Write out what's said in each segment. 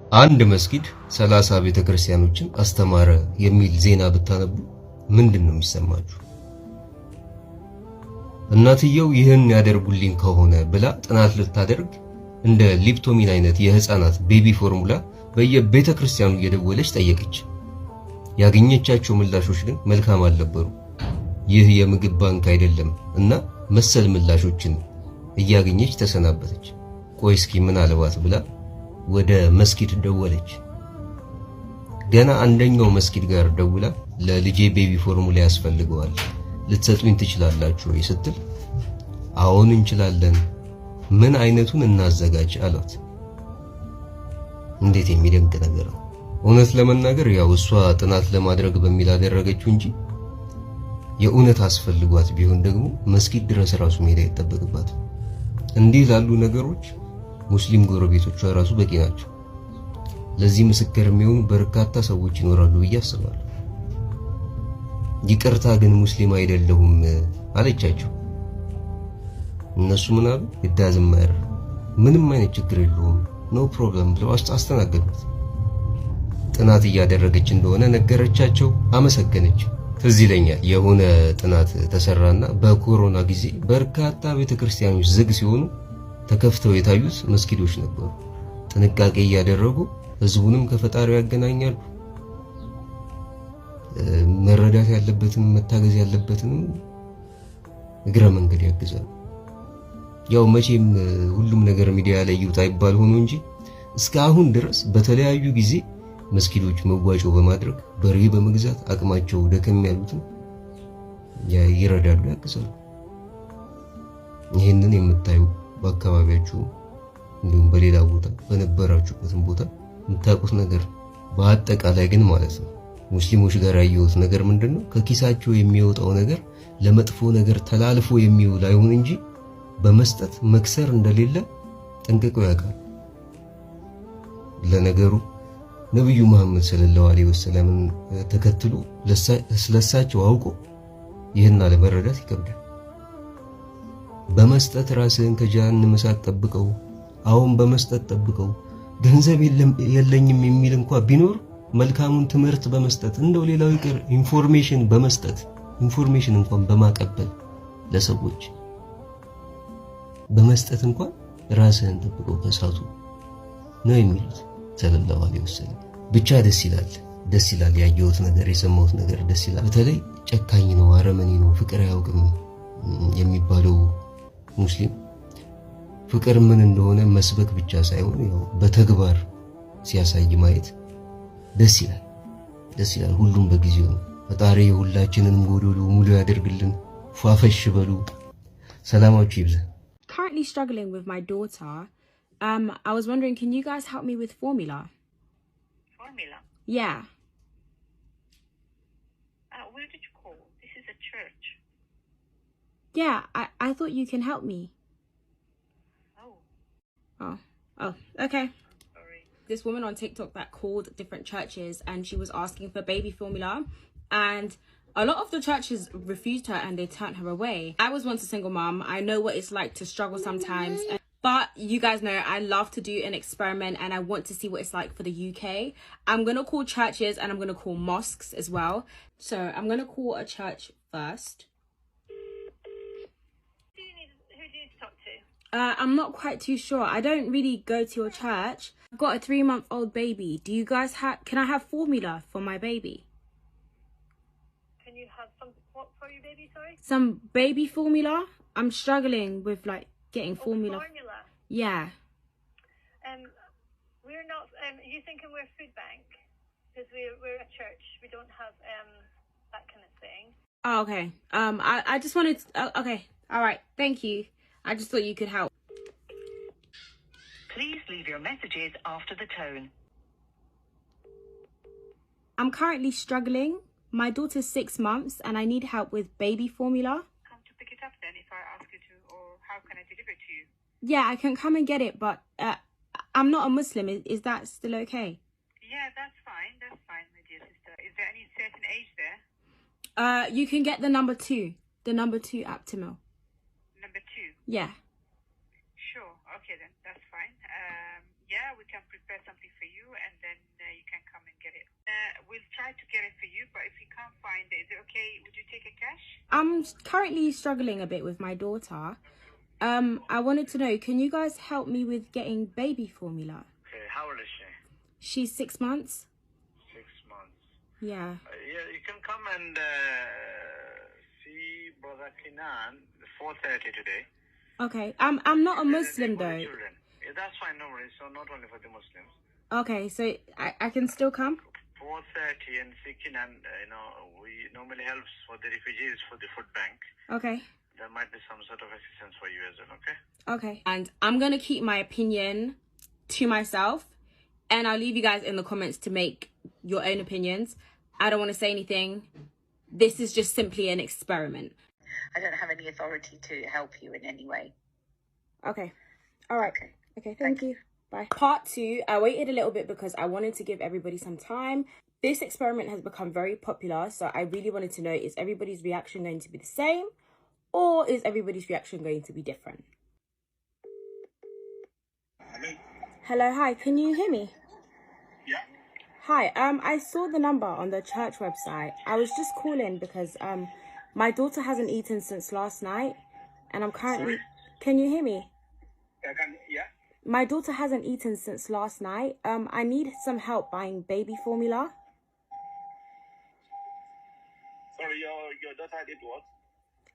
አንድ መስጊድ 30 ቤተ ክርስቲያኖችን አስተማረ የሚል ዜና ብታነቡ ምንድነው የሚሰማችሁ? እናትየው ይህን ያደርጉልኝ ከሆነ ብላ ጥናት ልታደርግ እንደ ሊፕቶሚን አይነት የህፃናት ቤቢ ፎርሙላ በየቤተ ክርስቲያኑ እየደወለች ጠየቀች። ያገኘቻቸው ምላሾች ግን መልካም አልነበሩ። ይህ የምግብ ባንክ አይደለም እና መሰል ምላሾችን እያገኘች ተሰናበተች። ቆይ እስኪ ምን አለባት ብላ ወደ መስጊድ ደወለች። ገና አንደኛው መስጊድ ጋር ደውላ ለልጄ ቤቢ ፎርሙላ ያስፈልገዋል ልትሰጡኝ ትችላላችሁ ወይ ስትል አዎን እንችላለን፣ ምን አይነቱን እናዘጋጅ አሏት። እንዴት የሚደንቅ ነገር ነው! እውነት ለመናገር ያው እሷ ጥናት ለማድረግ በሚል አደረገችው እንጂ የእውነት አስፈልጓት ቢሆን ደግሞ መስጊድ ድረስ ራሱ መሄድ አይጠበቅባትም። እንዲህ ላሉ ነገሮች ሙስሊም ጎረቤቶቿ ራሱ በቂ ናቸው። ለዚህ ምስክር የሚሆኑ በርካታ ሰዎች ይኖራሉ ብዬ አስባለሁ። ይቅርታ ግን ሙስሊም አይደለሁም አለቻቸው። እነሱ ምን አሉ? ይዳዝማር ምንም አይነት ችግር የለውም ኖ ፕሮብለም ብለው አስተናገዱት። ጥናት እያደረገች እንደሆነ ነገረቻቸው፣ አመሰገነች። ትዝ ይለኛል የሆነ ጥናት ተሰራና በኮሮና ጊዜ በርካታ ቤተክርስቲያኖች ዝግ ሲሆኑ ተከፍተው የታዩት መስጊዶች ነበሩ። ጥንቃቄ እያደረጉ ህዝቡንም ከፈጣሪው ያገናኛሉ። መረዳት ያለበትን መታገዝ ያለበትን እግረ መንገድ ያግዛሉ። ያው መቼም ሁሉም ነገር ሚዲያ ላይ ይውጣ ይባል ሆኖ እንጂ እስካሁን ድረስ በተለያዩ ጊዜ መስጊዶች መዋጮ በማድረግ በሬ በመግዛት አቅማቸው ደከም ያሉትን ይረዳሉ፣ ያግዛሉ። ይሄንን የምታዩ በአካባቢያችሁ እንዲሁም በሌላ ቦታ በነበራችሁበትም ቦታ የምታውቁት ነገር በአጠቃላይ ግን ማለት ነው ሙስሊሞች ጋር ያየሁት ነገር ምንድነው? ከኪሳቸው የሚወጣው ነገር ለመጥፎ ነገር ተላልፎ የሚውል አይሁን እንጂ በመስጠት መክሰር እንደሌለ ጠንቅቀው ያውቃሉ። ለነገሩ ነብዩ መሐመድ ሰለላሁ ዐለይሂ ወሰለም ተከትሎ ስለሳቸው አውቆ ይህን አለመረዳት ይከብዳል። በመስጠት ራስህን ከጀሃነም እሳት ጠብቀው፣ አሁን በመስጠት ጠብቀው፣ ገንዘብ የለኝም የሚል እንኳን ቢኖር መልካሙን ትምህርት በመስጠት እንደው ሌላው ይቅር ኢንፎርሜሽን በመስጠት ኢንፎርሜሽን እንኳን በማቀበል ለሰዎች በመስጠት እንኳን ራስህን ጠብቀው ከእሳቱ ነው የሚሉት ሰለላሁ ዐለይሂ ወሰለም። ብቻ ደስ ይላል። ያየሁት ነገር የሰማሁት ነገር ደስ ይላል። በተለይ ጨካኝ ነው፣ አረመኔ ነው፣ ፍቅር አያውቅም የሚባለው ሙስሊም ፍቅር ምን እንደሆነ መስበክ ብቻ ሳይሆን ያው በተግባር ሲያሳይ ማየት ደስ ይላል። ሁሉም በጊዜው ነው። ፈጣሪ የሁላችንንም ጎዶሎ ሙሉ ያደርግልን። ፏፈሽ በሉ። ሰላማችሁ ይብዛ። Currently struggling with my daughter. I was wondering, can you guys help me with formula? Formula? Yeah. Where did you call? This is a church. Yeah, I thought you can help me. Oh, okay. Sorry. This woman on TikTok that called different churches and she was asking for baby formula, and a lot of the churches refused her and they turned her away. I was once a single mom. I know what it's like to struggle sometimes. But you guys know I love to do an experiment and I want to see what it's like for the UK. I'm going to call churches and I'm going to call mosques as well. So I'm going to call a church first. Who do you need to talk to? I'm not quite too sure. I don't really go to your church. I've got a 3-month-old baby. Do you guys can I have formula for my baby? Can you have some, what for your baby, sorry? Some baby formula? I'm struggling with like getting formula. Formula? Yeah. We're not, are you thinking we're a food bank? Because we're a church. We don't have that kind of thing. Oh, okay. I just wanted to, okay. All right. Thank you. I just thought you could help. Please leave your messages after the tone. I'm currently struggling. My daughter's 6 months and I need help with baby formula. Come to pick it up then if I ask you to, or how can I deliver it to you? Yeah, I can come and get it, but I'm not a Muslim. Is that still okay? Yeah, that's fine, my dear sister. Is there any certain age there? You can get the number 2. The number 2 Aptamil. Number 2? Yeah. Sure, okay then, that's fine. Yeah, we can prepare something for you but if you can't find it, is it okay? Would you take a cash? I'm currently struggling a bit with my daughter. I wanted to know, can you guys help me with getting baby formula? Okay, how old is she? She's 6 months. 6 months. Yeah. Yeah, you can come and see Brother Kinan 4:30 today. Okay. I'm not a Muslim For the though. children. Yeah, that's fine, no worries. So not only for the Muslims. Okay, so I can still come? 4:30 and see Kinan, we normally helps for the refugees for the food bank. Okay. There might be some sort of assistance for you as well, okay? Okay. And I'm going to keep my opinion to myself. And I'll leave you guys in the comments to make your own opinions. I don't want to say anything. This is just simply an experiment. I don't have any authority to help you in any way. Okay. All right. Okay. Okay, thank you. Bye. Part 2, I waited a little bit because I wanted to give everybody some time. This experiment has become very popular, so I really wanted to know, is everybody's reaction going to be the same? Or is everybody's reaction going to be different? Hello, hi, can you hear me? Yeah. Hi, I saw the number on the church website. I was just calling because my daughter hasn't eaten since last night, and I'm currently... Sorry? Can you hear me? Yeah. My daughter hasn't eaten since last night. I need some help buying baby formula. Sorry, your daughter did what?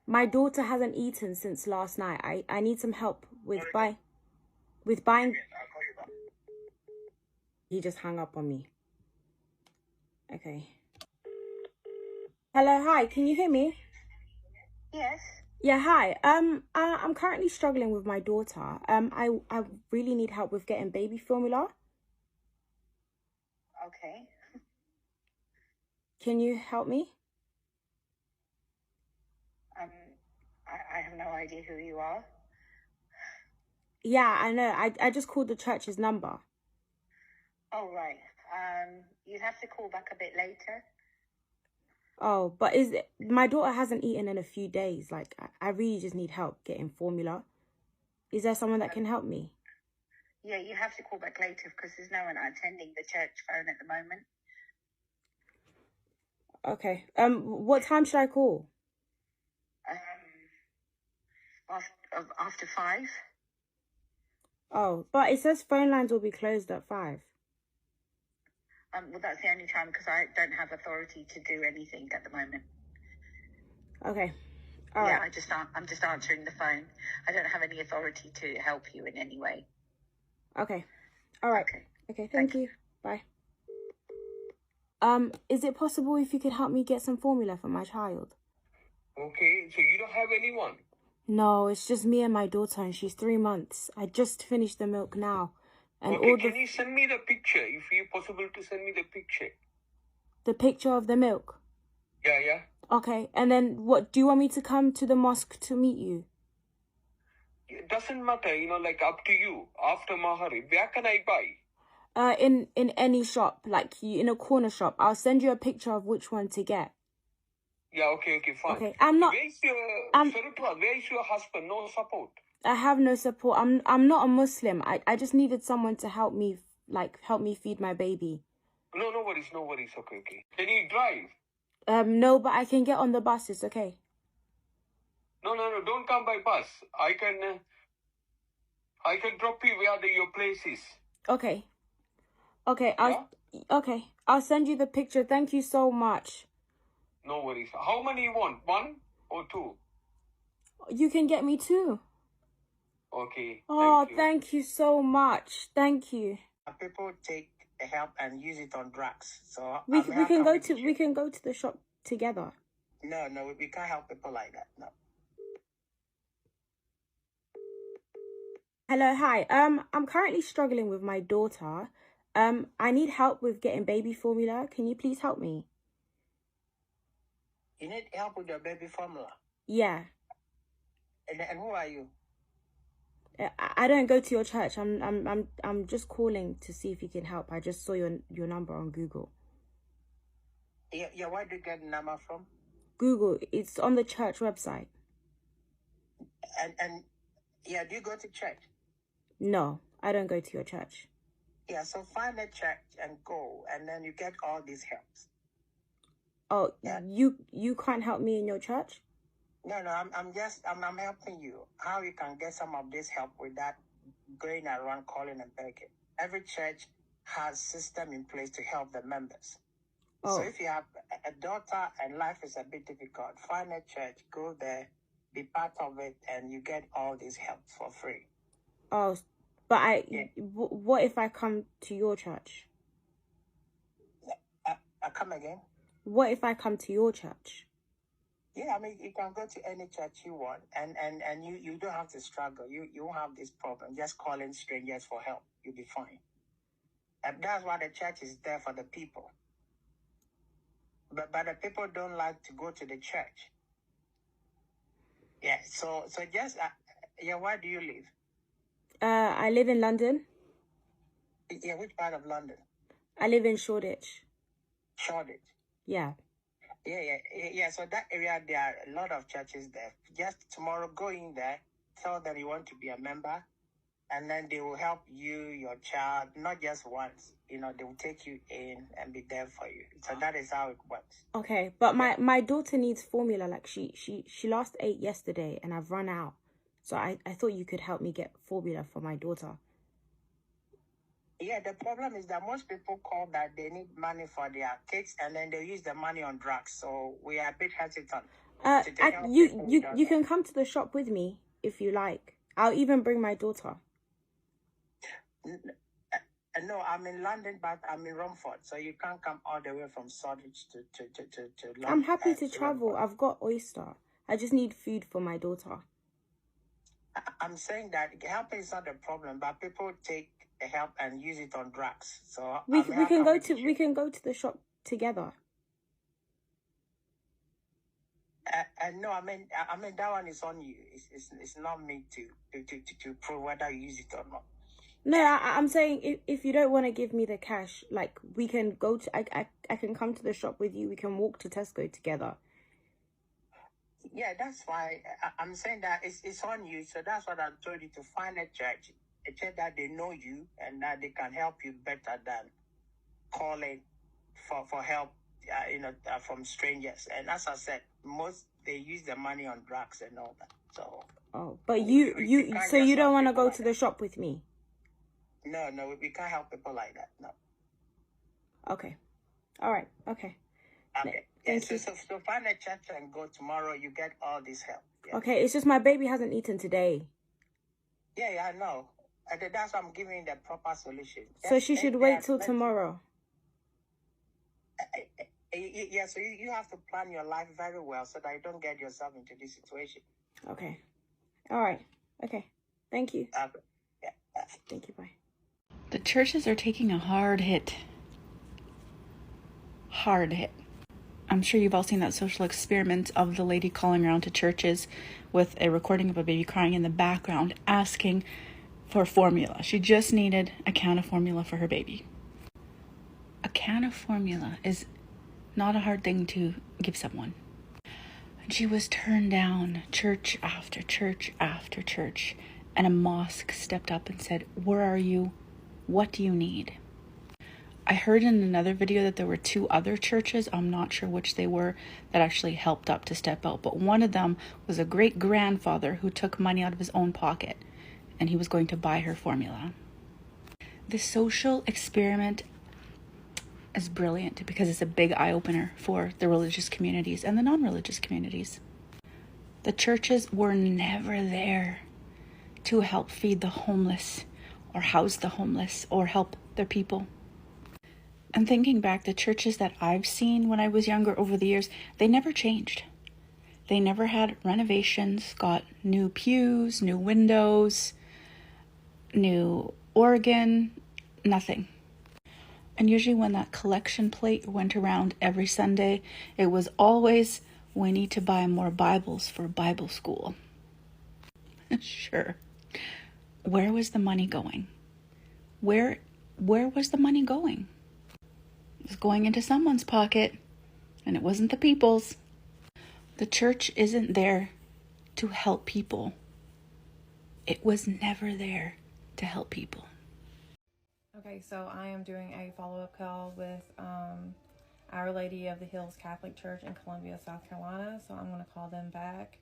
My daughter hasn't eaten since last night. I need some help with buying. I'll call you back. He just hung up on me. Okay. Hello, hi. Can you hear me? Yes. Yeah, hi. I'm currently struggling with my daughter. I really need help with getting baby formula. Okay. Can you help me? I have no idea who you are. Yeah, I know. I just called the church's number. Oh, right. You'd have to call back a bit later. Oh, but my daughter hasn't eaten in a few days. Like, I really just need help getting formula. Is there someone that can help me? Yeah, you have to call back later because there's no one attending the church phone at the moment. Okay. What time should I call? After 5. Oh, but it says phone lines will be closed at 5. Well, that's the only time because I don't have authority to do anything at the moment. Okay. All yeah, right. I'm just answering the phone. I don't have any authority to help you in any way. Okay. All right. Okay, thank you. Bye. Is it possible if you could help me get some formula for my child? Okay, so you don't have anyone? No, it's just me and my daughter, and she's 3 months. I just finished the milk now. And Okay, all can you send me the picture, if it's possible to send me the picture? the picture of the milk? Yeah. Okay, and then what, do you want me to come to the mosque to meet you? It doesn't matter, like up to you. After Mahari, where can I buy? In any shop, like in a corner shop. I'll send you a picture of which one to get. Yeah, okay, fine. Okay, I'm not... Where is your husband? No support? I have no support. I'm not a Muslim. I just needed someone to help me, help me feed my baby. No worries. Okay. Can you drive? No, but I can get on the bus. It's okay. No, don't come by bus. I can drop you where your place is. Okay. Okay, I'll send you the picture. Thank you so much. No worries. How many you want? 1 or 2? You can get me 2. Okay. Oh, thank you so much. Thank you. People take help and use it on drugs. So We can go to the shop together. No, we can't help people like that. No. Hello, hi. I'm currently struggling with my daughter. I need help with getting baby formula. Can you please help me? You need help with your baby formula. Yeah. And who are you? I don't go to your church. I'm just calling to see if you can help. I just saw your number on Google. Yeah, where did you get the number from? Google. It's on the church website. And yeah, do you go to church? No, I don't go to your church. Yeah, so find a church and go, and then you get all these helps. Oh, Yeah. you can't help me in your church? No, I'm helping you. How you can get some of this help without going around calling and begging. Every church has system in place to help the members. So Oh, if you have a daughter and life is a bit difficult, find a church, go there, be part of it, and you get all this help for free. oh, but Yeah. what if I come to your church? I come again? What if I come to your church? Yeah, I mean, you can go to any church you want, and you don't have to struggle. You won't have this problem. Just calling strangers for help. You'll be fine. And that's why the church is there for the people. But the people don't like to go to the church. Yeah, so just, yeah, where do you live? I live in London. Yeah, which part of London? I live in Shoreditch. Shoreditch. Yeah. Yeah. So that area, there are a lot of churches there. Just tomorrow, go in there, tell them you want to be a member, and then they will help you, your child, not just once. They will take you in and be there for you. So that is how it works. Okay, but my daughter needs formula. Like she last ate yesterday, and I've run out. So I thought you could help me get formula for my daughter. Yeah, the problem is that most people call that they need money for their kids, and then they use the money on drugs. So we are a bit hesitant. You can come to the shop with me if you like. I'll even bring my daughter. No, I'm in London, but I'm in Romford, so you can't come all the way from Shoreditch to London. I'm happy to travel. I've got Oyster. I just need food for my daughter. I'm saying that helping is not a problem, but people take help and use it on drugs. So we can go to the shop together. No, I mean that one is on you. It's not me to prove whether you use it or not. No, I'm saying if you don't want to give me the cash, like we can go to I can come to the shop with you. We can walk to Tesco together. Yeah, that's why I'm saying that it's on you. So that's what I told you, to find a church that they know you and that they can help you better than calling for help, from strangers. And as I said, most they use the money on drugs and all that. So. Oh, but you don't want to go to the shop with me? No, we can't help people like that. No. Okay. All right. Okay. Okay. Thank you. So find a church and go tomorrow. You get all this help. Yeah. Okay. It's just my baby hasn't eaten today. Yeah, I know. That's why I'm giving you the proper solution. So she should wait till tomorrow. Yeah. So you have to plan your life very well so that you don't get yourself into this situation. Okay. All right. Okay. Thank you. Okay. Yeah. Thank you. Bye. The churches are taking a hard hit. Hard hit. I'm sure you've all seen that social experiment of the lady calling around to churches with a recording of a baby crying in the background asking for formula. She just needed a can of formula for her baby. A can of formula is not a hard thing to give someone. And she was turned down church after church after church. And a mosque stepped up and said, "Where are you? What do you need?" I heard in another video that there were 2 other churches, I'm not sure which they were, that actually helped up to step out. But one of them was a great-grandfather who took money out of his own pocket and he was going to buy her formula. The social experiment is brilliant because it's a big eye-opener for the religious communities and the non-religious communities. The churches were never there to help feed the homeless or house the homeless or help their people. And thinking back, the churches that I've seen when I was younger over the years, they never changed. They never had renovations, got new pews, new windows, new organ, nothing. And usually when that collection plate went around every Sunday, it was always, "We need to buy more Bibles for Bible school." Sure. Where was the money going? Where was the money going? It was going into someone's pocket, and it wasn't the people's. The church isn't there to help people. It was never there to help people. Okay, so I am doing a follow-up call with Our Lady of the Hills Catholic Church in Columbia, South Carolina. So I'm going to call them back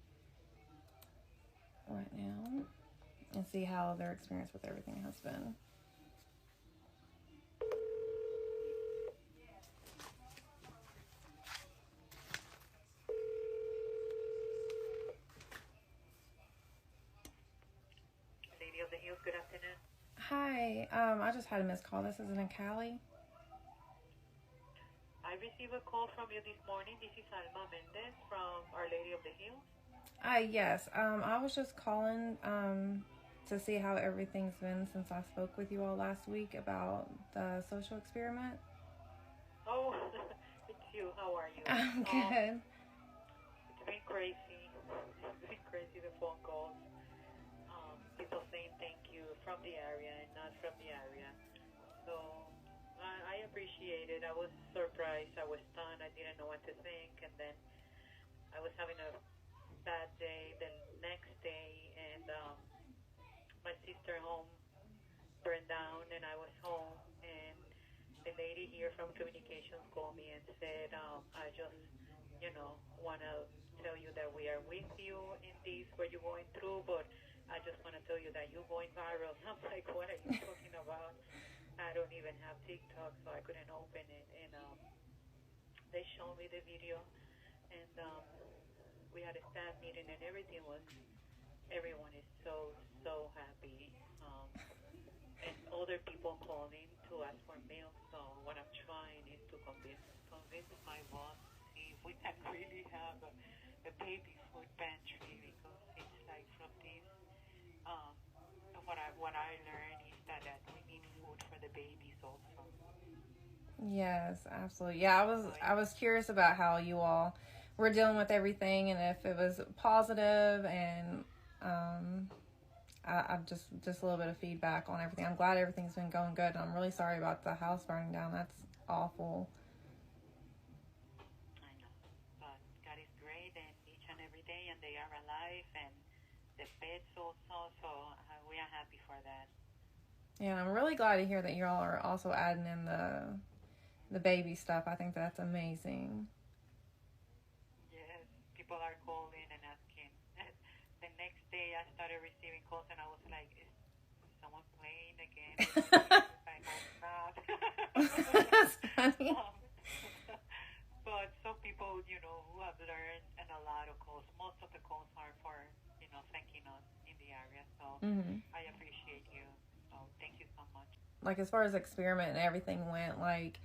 right now and see how their experience with everything has been. Lady of the Hills, good afternoon. Hi, I just had a missed call. This isn't in Cali. I received a call from you this morning. This is Alma Mendez from Our Lady of the Hills. Yes. I was just calling to see how everything's been since I spoke with you all last week about the social experiment. Oh, it's you. How are you? I'm good. It's been crazy. It's been crazy, the phone calls. People saying thank you from the area and not from the area. So I appreciate it. I was surprised. I was stunned. I didn't know what to think. And then I was having a bad day the next day. And my sister's home burned down. And I was home. And the lady here from communications called me and said, I just, want to tell you that we are with you in this, what you're going through. But I just want to tell you that you're going viral. I'm like, what are you talking about? I don't even have TikTok, so I couldn't open it. And they showed me the video, and we had a staff meeting, and everyone is so happy. And other people calling to ask for meals. So what I'm trying is to convince my boss to see if we can really have a baby food pantry, because it's like from this. What I learned is that we need food for the babies also. Yes, absolutely. Yeah, I was curious about how you all were dealing with everything and if it was positive, and I've just a little bit of feedback on everything. I'm glad everything's been going good, and I'm really sorry about the house burning down. That's awful. I know, but God is great, and each and every day, and they are alive, and the pets also, so we are happy for that. Yeah, I'm really glad to hear that you all are also adding in the baby stuff. I think that's amazing. Yes, people are calling and asking. The next day I started receiving calls, and I was like, is someone playing again? I hope not. That's funny. But some people, who have learned, and a lot of calls, most of the calls are for, thanking us in the area. So I appreciate you. So thank you so much. Like, as far as experiment and everything went, like,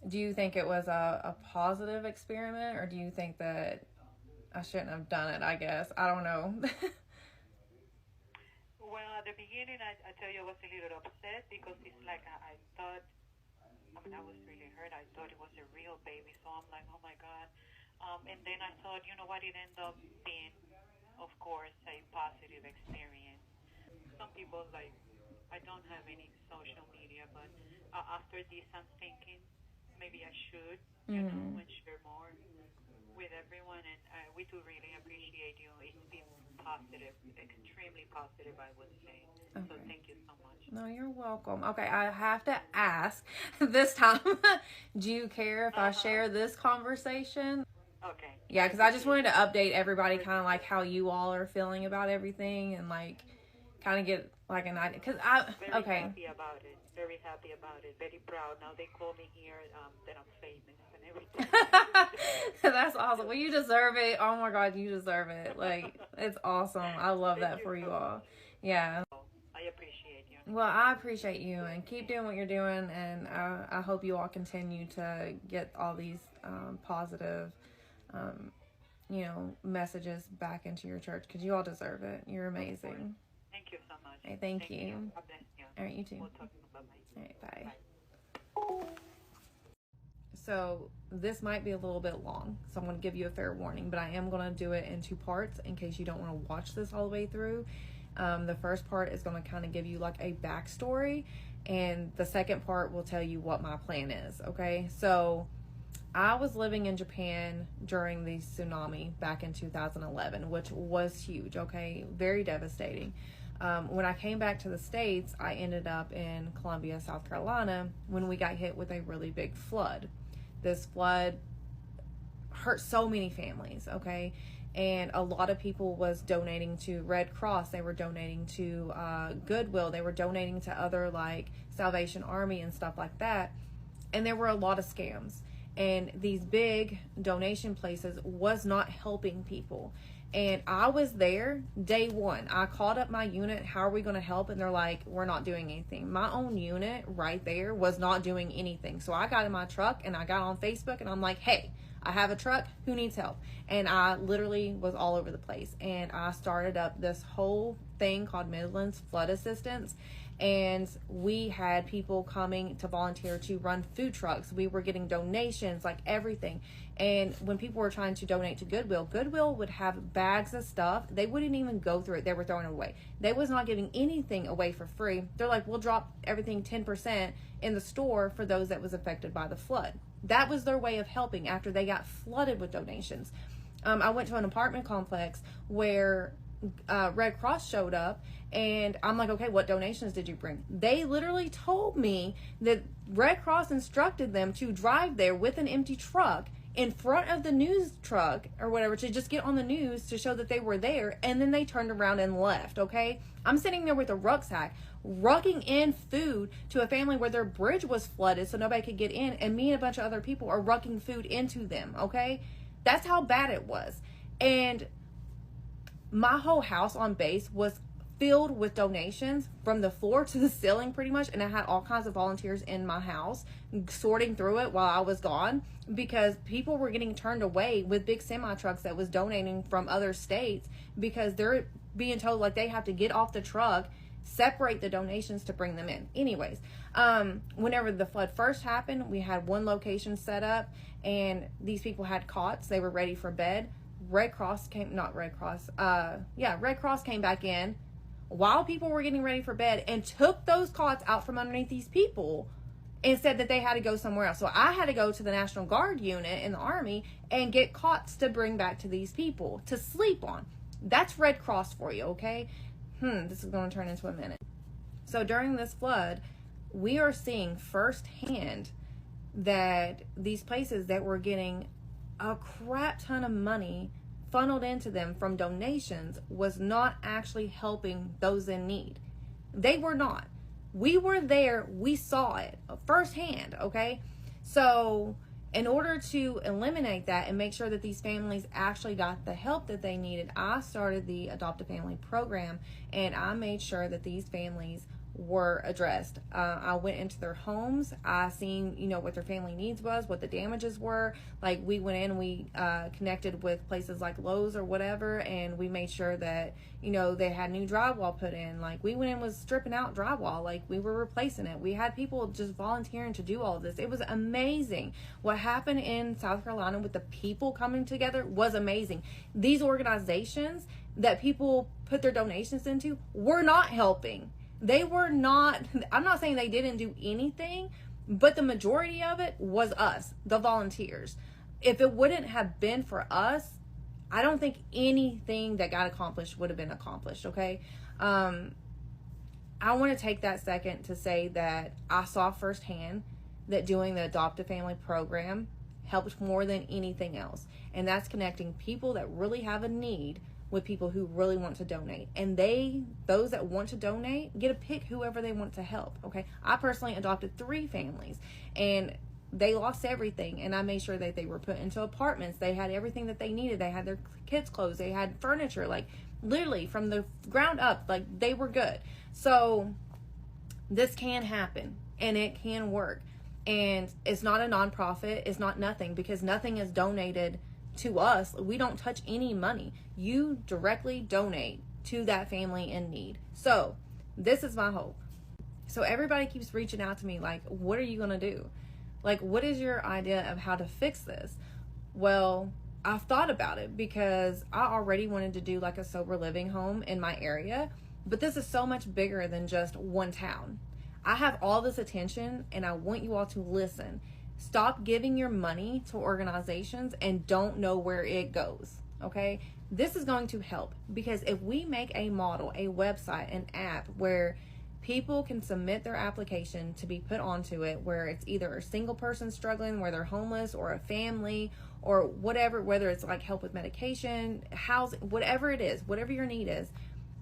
do you think it was a positive experiment, or do you think that I shouldn't have done it, I guess? I don't know. Well, at the beginning, I tell you, I was a little upset, because it's like I thought, I was really hurt. I thought it was a real baby. So I'm like, oh, my God. And then I thought, it ended up being, of course, a positive experience. Some people, like, I don't have any social media, but after this, I'm thinking maybe I should, and share more with everyone. And we do really appreciate you. It's been positive, extremely positive, I would say. Okay. So thank you so much. No, you're welcome. Okay, I have to ask this time, do you care if I share this conversation? Okay. Yeah, because I just wanted to update everybody kind of like how you all are feeling about everything, and like kind of get like an idea. Because Very happy about it. Very happy about it. Very proud. Now they call me here that I'm famous and everything. That's awesome. Well, you deserve it. Oh my God, you deserve it. Like, it's awesome. I love that for you all. Yeah. I appreciate you. Well, I appreciate you, and keep doing what you're doing, and I hope you all continue to get all these positive messages back into your church, because you all deserve it. You're amazing. Thank you so much. Hey, thank you. God bless you. All right, you too. We'll talk. Bye-bye. All right, bye. So this might be a little bit long, so I'm going to give you a fair warning, but I am going to do it in 2 parts in case you don't want to watch this all the way through. The first part is going to kind of give you like a backstory, and the second part will tell you what my plan is, okay? So I was living in Japan during the tsunami back in 2011, which was huge, okay? Very devastating. When I came back to the States, I ended up in Columbia, South Carolina, when we got hit with a really big flood. This flood hurt so many families, okay? And a lot of people was donating to Red Cross. They were donating to Goodwill. They were donating to other like Salvation Army and stuff like that. And there were a lot of scams. And these big donation places was not helping people. And I was there day one. I called up my unit. How are we going to help? And they're like, we're not doing anything. My own unit right there was not doing anything. So I got in my truck and I got on Facebook and I'm like, hey, I have a truck. Who needs help? And I literally was all over the place. And I started up this whole thing called Midlands Flood Assistance. And we had people coming to volunteer to run food trucks. We were getting donations, like everything. And when people were trying to donate to Goodwill, Goodwill would have bags of stuff. They wouldn't even go through it. They were throwing it away. They was not giving anything away for free. They're like, we'll drop everything 10% in the store for those that was affected by the flood. That was their way of helping after they got flooded with donations. I went to an apartment complex where Red Cross showed up, and I'm like, okay, what donations did you bring? They literally told me that Red Cross instructed them to drive there with an empty truck in front of the news truck or whatever to just get on the news to show that they were there, and then they turned around and left, okay? I'm sitting there with a rucksack, rucking in food to a family where their bridge was flooded so nobody could get in, and me and a bunch of other people are rucking food into them, okay? That's how bad it was. And my whole house on base was filled with donations from the floor to the ceiling pretty much, and I had all kinds of volunteers in my house sorting through it while I was gone, because people were getting turned away with big semi trucks that was donating from other states because they're being told like they have to get off the truck, separate the donations to bring them in. Anyways, whenever the flood first happened, we had one location set up and these people had cots. They were ready for bed. Red Cross came back in while people were getting ready for bed and took those cots out from underneath these people and said that they had to go somewhere else. So I had to go to the National Guard unit in the Army and get cots to bring back to these people to sleep on. That's Red Cross for you, okay? This is going to turn into a minute. So during this flood, we are seeing firsthand that these places that were getting a crap ton of money funneled into them from donations was not actually helping those in need. They were not. We were there. We saw it firsthand, okay? So in order to eliminate that and make sure that these families actually got the help that they needed, I started the Adopt a Family program, and I made sure that these families were addressed. I went into their homes. I seen, what their family needs was, what the damages were. Like, we went in, we connected with places like Lowe's or whatever, and we made sure that, they had new drywall put in. Like, we went in, was stripping out drywall. Like, we were replacing it. We had people just volunteering to do all of this. It was amazing. What happened in South Carolina with the people coming together was amazing. These organizations that people put their donations into were not helping. They were not, I'm not saying they didn't do anything, but the majority of it was us, the volunteers. If it wouldn't have been for us, I don't think anything that got accomplished would have been accomplished, okay? I want to take that second to say that I saw firsthand that doing the Adopt a Family program helped more than anything else. And that's connecting people that really have a need with people who really want to donate. And those that want to donate get to pick whoever they want to help, okay? I personally adopted 3 families, and they lost everything, and I made sure that they were put into apartments. They had everything that they needed. They had their kids' clothes. They had furniture, like literally from the ground up, like they were good. So this can happen, and it can work. And it's not a nonprofit. It's not nothing, because nothing is donated to us. We don't touch any money. You directly donate to that family in need. So this is my hope. So everybody keeps reaching out to me like, what are you going to do? Like, what is your idea of how to fix this? Well, I've thought about it, because I already wanted to do like a sober living home in my area, but this is so much bigger than just one town. I have all this attention, and I want you all to listen. Stop giving your money to organizations and don't know where it goes, okay? This is going to help, because if we make a model, a website, an app where People can submit their application to be put onto it, where it's either a single person struggling, where they're homeless, or a family, or whatever, whether it's like help with medication, housing, whatever it is, whatever your need is,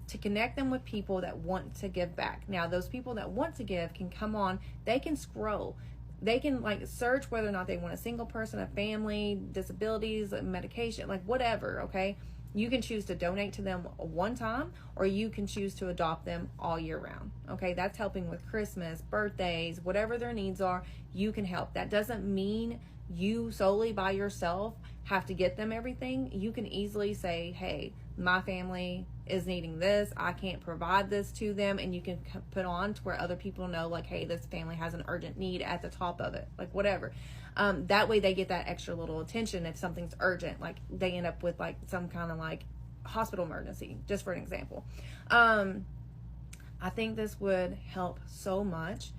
to connect them with people that want to give back. Now, those people that want to give can come on, they can scroll. They can like search whether or not they want a single person, a family, disabilities, medication, like whatever, okay? You can choose to donate to them one time, or you can choose to adopt them all year round. Okay, that's helping with Christmas, birthdays, whatever their needs are, you can help. That doesn't mean you solely by yourself have to get them everything. You can easily say, hey, my family is needing this, I can't provide this to them, and you can put on to where other people know, like, hey, this family has an urgent need at the top of it, like whatever. That way they get that extra little attention if something's urgent, like they end up with like some kind of like hospital emergency, just for an example. I think this would help so much,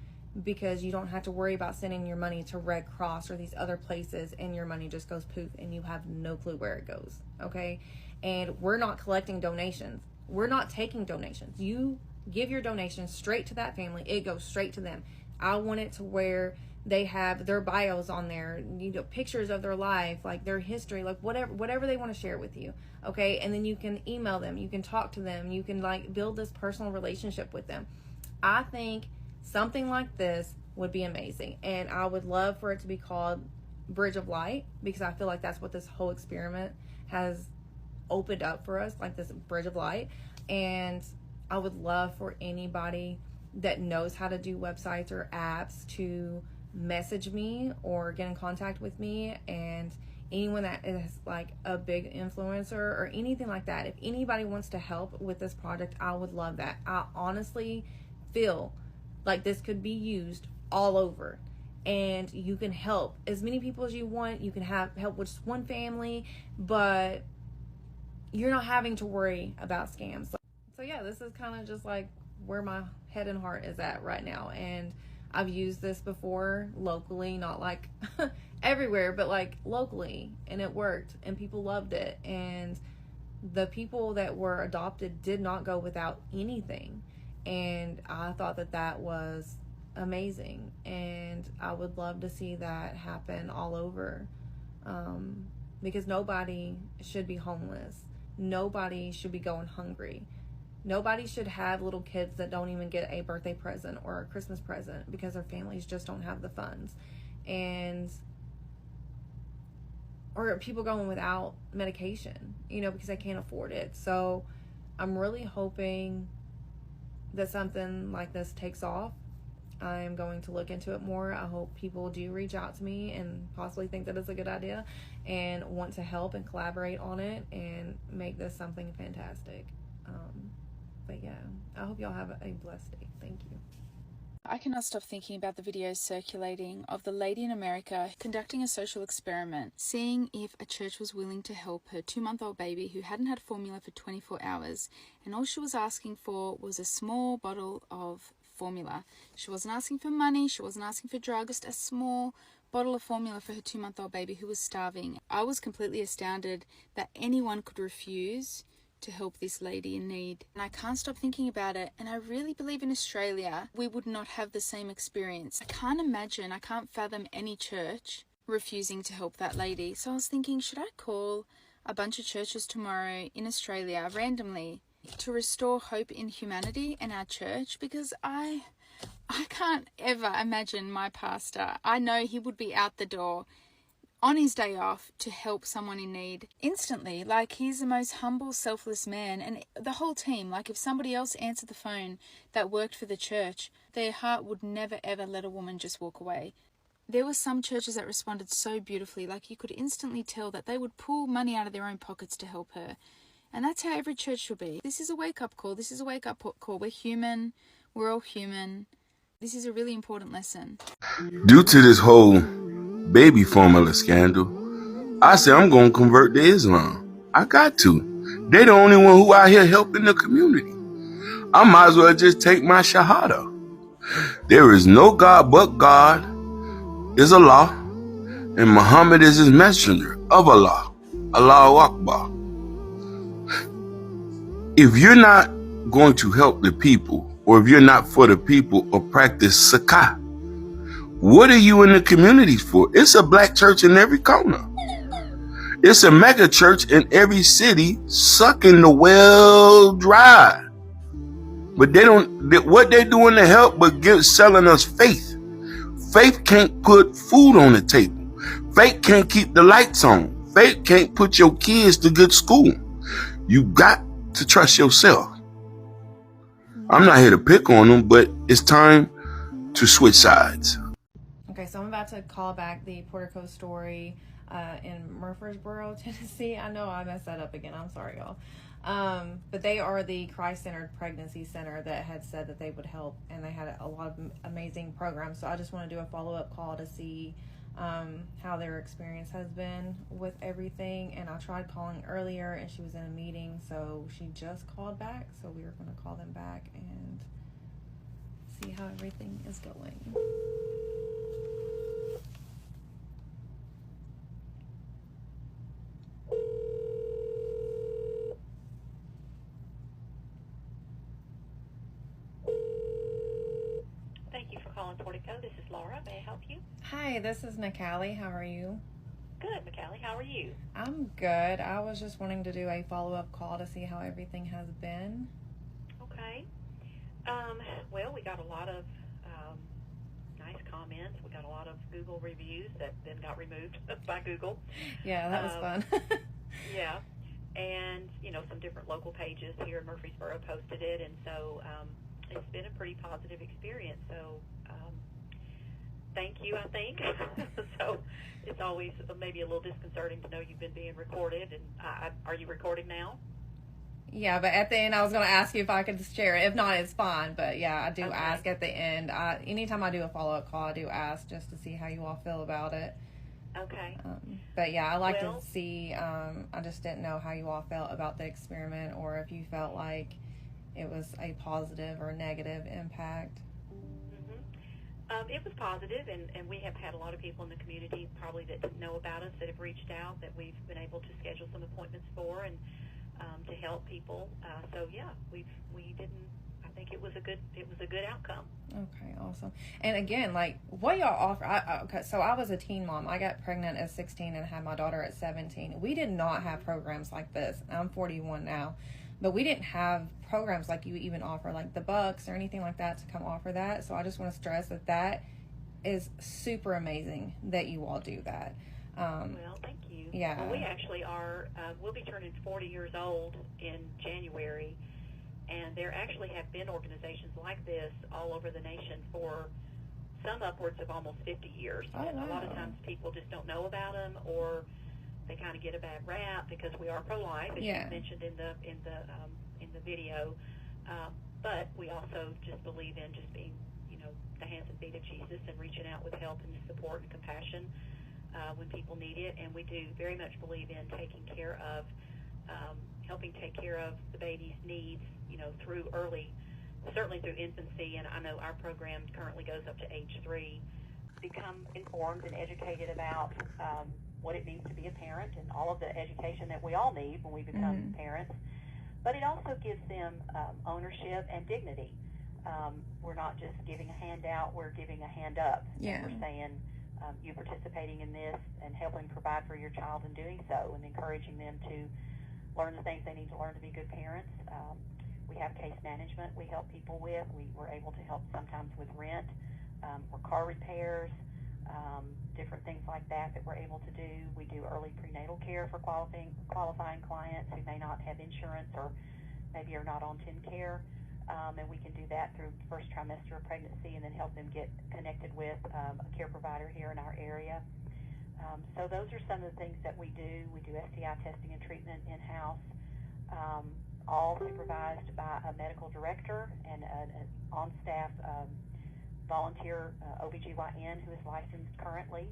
because you don't have to worry about sending your money to Red Cross or these other places and your money just goes poof and you have no clue where it goes, okay? And we're not collecting donations. We're not taking donations. You give your donation straight to that family. It goes straight to them. I want it to where they have their bios on there, you know, pictures of their life, like their history, like whatever they want to share with you, okay? And then you can email them, you can talk to them, you can like build this personal relationship with them. I think something like this would be amazing, and I would love for it to be called Bridge of Light, because I feel like that's what this whole experiment has opened up for us, like this Bridge of Light. And I would love for anybody that knows how to do websites or apps to message me or get in contact with me, and anyone that is like a big influencer or anything like that. If anybody wants to help with this project, I would love that. I honestly feel like this could be used all over, and you can help as many people as you want. You can have help with just one family, but you're not having to worry about scams. So yeah, this is kind of just like where my head and heart is at right now. And I've used this before locally, not like everywhere, but like locally, and it worked and people loved it. And the people that were adopted did not go without anything. And I thought that that was amazing, and I would love to see that happen all over, because nobody should be homeless. Nobody should be going hungry. Nobody should have little kids that don't even get a birthday present or a Christmas present because their families just don't have the funds. And or people going without medication, you know, because they can't afford it. So I'm really hoping that something like this takes off. I'm going to look into it more. I hope people do reach out to me and possibly think that it's a good idea and want to help and collaborate on it and make this something fantastic. But yeah, I hope y'all have a blessed day. Thank you. I cannot stop thinking about the videos circulating of the lady in America conducting a social experiment, seeing if a church was willing to help her 2-month-old baby who hadn't had formula for 24 hours, and all she was asking for was a small bottle of formula. She wasn't asking for money, she wasn't asking for drugs, just a small bottle of formula for her 2-month-old baby who was starving. I was completely astounded that anyone could refuse to help this lady in need. And I can't stop thinking about it, and I really believe in Australia we would not have the same experience. I can't fathom any church refusing to help that lady. So I was thinking, should I call a bunch of churches tomorrow in Australia randomly to restore hope in humanity and our church? Because I can't ever imagine my pastor. I know he would be out the door on his day off to help someone in need instantly. Like, he's the most humble, selfless man. And the whole team, like if somebody else answered the phone that worked for the church, their heart would never ever let a woman just walk away. There were some churches that responded so beautifully, like you could instantly tell that they would pull money out of their own pockets to help her. And that's how every church should be. This is a wake-up call. This is a wake-up call. We're human. We're all human. This is a really important lesson. Due to this whole baby formula scandal, I said I'm going to convert to Islam. I got to. They the only one who out here helping the community. I might as well just take my shahada. There is no God but God is Allah, and Muhammad is his messenger of Allah. Allahu Akbar. If you're not going to help the people or if you're not for the people or practice sakah, what are you in the communities for? It's a black church in every corner. It's a mega church in every city sucking the well dry. But what they doing to help but selling us faith. Faith can't put food on the table. Faith can't keep the lights on. Faith can't put your kids to good school. You got to trust yourself. I'm not here to pick on them, but it's time to switch sides. Okay, so I'm about to call back the Portico story in Murfreesboro, Tennessee. I know I messed that up again. I'm sorry, y'all. But they are the Christ-Centered Pregnancy Center that had said that they would help, and they had a lot of amazing programs. So I just want to do a follow-up call to see how their experience has been with everything. And I tried calling earlier, and she was in a meeting, so she just called back. So we were going to call them back and see how everything is going. Thank you for calling Portico. This is Laura. May I help you? Hi, this is Nikali. How are you? Good, McCallie. How are you? I'm good. I was just wanting to do a follow-up call to see how everything has been. Okay. Well, we got a lot of nice comments. We got a lot of Google reviews that then got removed by Google. Yeah, that was fun. Yeah. And, some different local pages here in Murfreesboro posted it. And so it's been a pretty positive experience. So thank you, I think. So it's always maybe a little disconcerting to know you've been being recorded. And are you recording now? Yeah, but at the end, I was going to ask you if I could share it. If not, it's fine. But yeah, I do ask at the end. Anytime I do a follow-up call, I do ask just to see how you all feel about it. Okay. But yeah, I like to see, I just didn't know how you all felt about the experiment, or if you felt like it was a positive or negative impact. It was positive, and we have had a lot of people in the community probably that didn't know about us that have reached out, that we've been able to schedule some appointments for, and to help people. So yeah, I think it was a good outcome. Okay, awesome. And again, like, what y'all offer, okay, so I was a teen mom. I got pregnant at 16 and had my daughter at 17. We did not have programs like this. I'm 41 now, but we didn't have programs like you even offer, like the Bucks or anything like that, to come offer that. So I just want to stress that is super amazing that you all do that. Well, thank you. Yeah. Well, we actually are, we'll be turning 40 years old in January, and there actually have been organizations like this all over the nation for some upwards of almost 50 years. Oh, and wow. A lot of times people just don't know about them, or they kind of get a bad rap because we are pro-life, as you mentioned in the video. But we also just believe in just being, the hands and feet of Jesus and reaching out with help and support and compassion when people need it. And we do very much believe in taking care of, helping take care of the baby's needs, certainly through infancy. And I know our program currently goes up to age 3. Become informed and educated about what it means to be a parent and all of the education that we all need when we become parents. But it also gives them ownership and dignity. We're not just giving a handout, we're giving a hand up. Yeah. We're saying you participating in this and helping provide for your child in doing so, and encouraging them to learn the things they need to learn to be good parents. We have case management we help people with. We're able to help sometimes with rent or car repairs, different things like that we're able to do. We do early prenatal care for qualifying clients who may not have insurance or maybe are not on TennCare, and we can do that through first trimester of pregnancy and then help them get connected with a care provider here in our area. So those are some of the things that we do. We do STI testing and treatment in-house, all supervised by a medical director and an on-staff volunteer OBGYN who is licensed currently,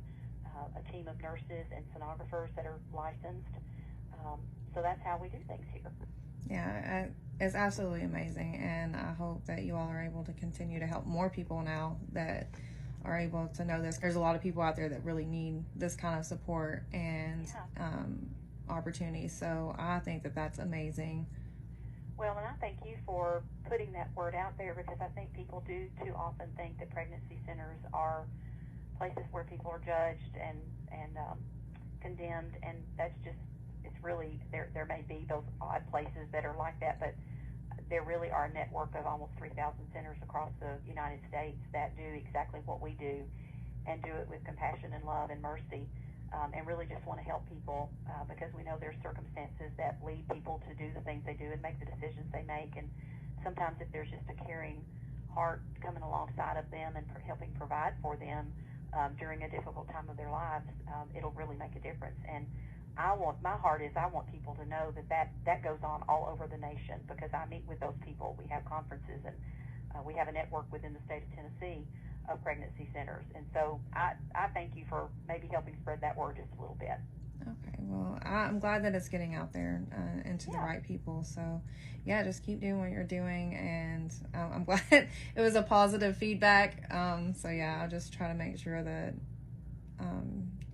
a team of nurses and sonographers that are licensed. So that's how we do things here. Yeah, it's absolutely amazing, and I hope that you all are able to continue to help more people now that are able to know this. There's a lot of people out there that really need this kind of support and opportunities, so I think that that's amazing. Well, and I thank you for putting that word out there, because I think people do too often think that pregnancy centers are places where people are judged and condemned, and that's just, it's really, there may be those odd places that are like that, but there really are a network of almost 3,000 centers across the United States that do exactly what we do, and do it with compassion and love and mercy, and really just want to help people, because we know there's circumstances that lead people to do the things they do and make the decisions they make. And sometimes if there's just a caring heart coming alongside of them and helping provide for them during a difficult time of their lives, it'll really make a difference. And my heart is, I want people to know that goes on all over the nation, because I meet with those people. We have conferences, and we have a network within the state of Tennessee of pregnancy centers. And so I thank you for maybe helping spread that word just a little bit. Okay, well, I'm glad that it's getting out there and to the right people. So, yeah, just keep doing what you're doing, and I'm glad it was a positive feedback. So, yeah, I'll just try to make sure that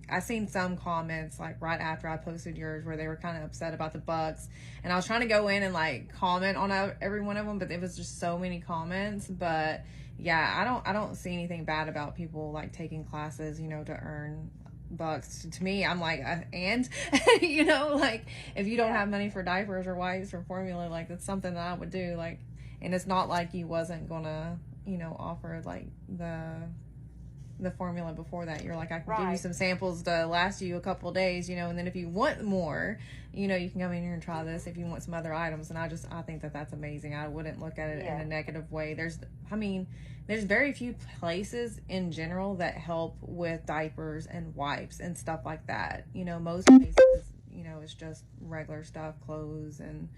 I seen some comments like right after I posted yours where they were kind of upset about the bucks, and I was trying to go in and like comment on every one of them, but it was just so many comments. But yeah, I don't see anything bad about people like taking classes, you know, to earn bucks. To me, I'm like, and you know, like if you don't have money for diapers or wipes or formula, like that's something that I would do. Like, and it's not like you wasn't gonna, you know, offer like the formula before that. You're like, I can give you some samples to last you a couple of days, you know, and then if you want more, you know, you can come in here and try this if you want some other items. And I think that that's amazing. I wouldn't look at it in a negative way. There's very few places in general that help with diapers and wipes and stuff like that. You know, most places, you know, it's just regular stuff, clothes and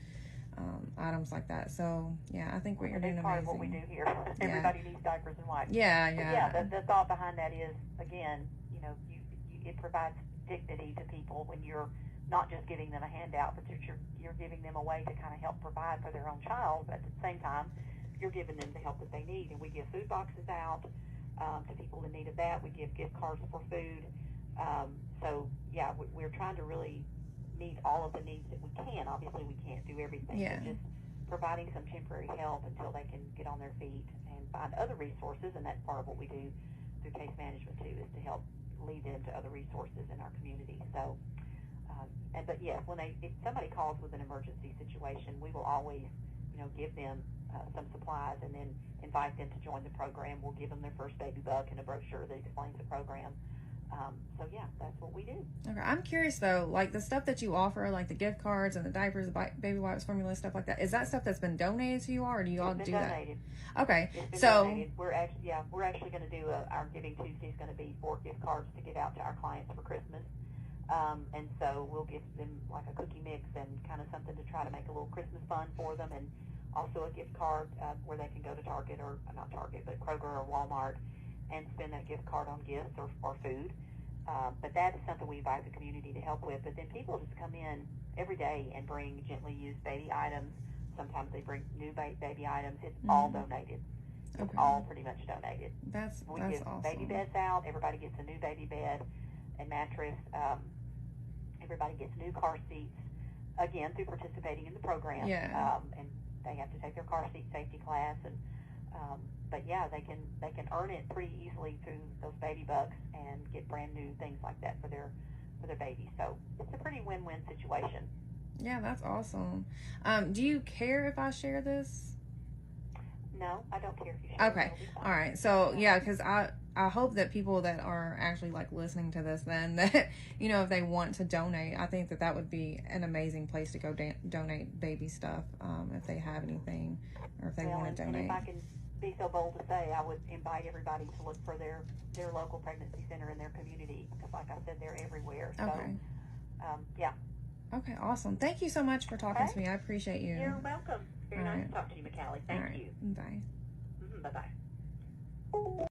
items like that. So yeah, I think what you're doing part amazing. Of what we do here. Everybody needs diapers and wipes. Yeah. The thought behind that is, again, you know, it provides dignity to people when you're not just giving them a handout, but you're giving them a way to kind of help provide for their own child, but at the same time, you're giving them the help that they need. And we give food boxes out to people in need of that. We give gift cards for food. So yeah, we're trying to really meet all of the needs that we can. Obviously, we can't do everything, but just providing some temporary help until they can get on their feet and find other resources. And that's part of what we do through case management too, is to help lead them to other resources in our community. So, but yes, if somebody calls with an emergency situation, we will always, you know, give them some supplies and then invite them to join the program. We'll give them their first baby buck and a brochure that explains the program. So yeah, that's what we do. Okay, I'm curious though, like the stuff that you offer, like the gift cards and the diapers, the baby wipes, formula, stuff like that. Is that stuff that's been donated to you all, or do you all do donated. That? Okay, so donated. We're actually going to do our Giving Tuesday is going to be 4 gift cards to give out to our clients for Christmas. And so we'll give them like a cookie mix and kind of something to try to make a little Christmas fun for them, and also a gift card where they can go to Target, or not Target, but Kroger or Walmart, and spend that gift card on gifts or food. But that is something we invite the community to help with. But then people just come in every day and bring gently used baby items. Sometimes they bring new baby items. It's all donated. It's all pretty much donated. We give awesome. Baby beds out. Everybody gets a new baby bed and mattress. Everybody gets new car seats, again, through participating in the program. And they have to take their car seat safety class. And but yeah, they can earn it pretty easily through those baby bucks and get brand new things like that for their babies. So it's a pretty win-win situation. Yeah, that's awesome. Do you care if I share this? No, I don't care if you share. Okay, all right. So yeah, because I hope that people that are actually like listening to this, then that, you know, if they want to donate, I think that would be an amazing place to go donate baby stuff, if they have anything, or if they want to donate. And if I can be so bold to say, I would invite everybody to look for their local pregnancy center in their community, because like I said, they're everywhere. So, yeah. Okay, awesome. Thank you so much for talking to me. I appreciate you. You're welcome. Very nice to talk to you, McCallie. Thank you. Bye. Bye-bye.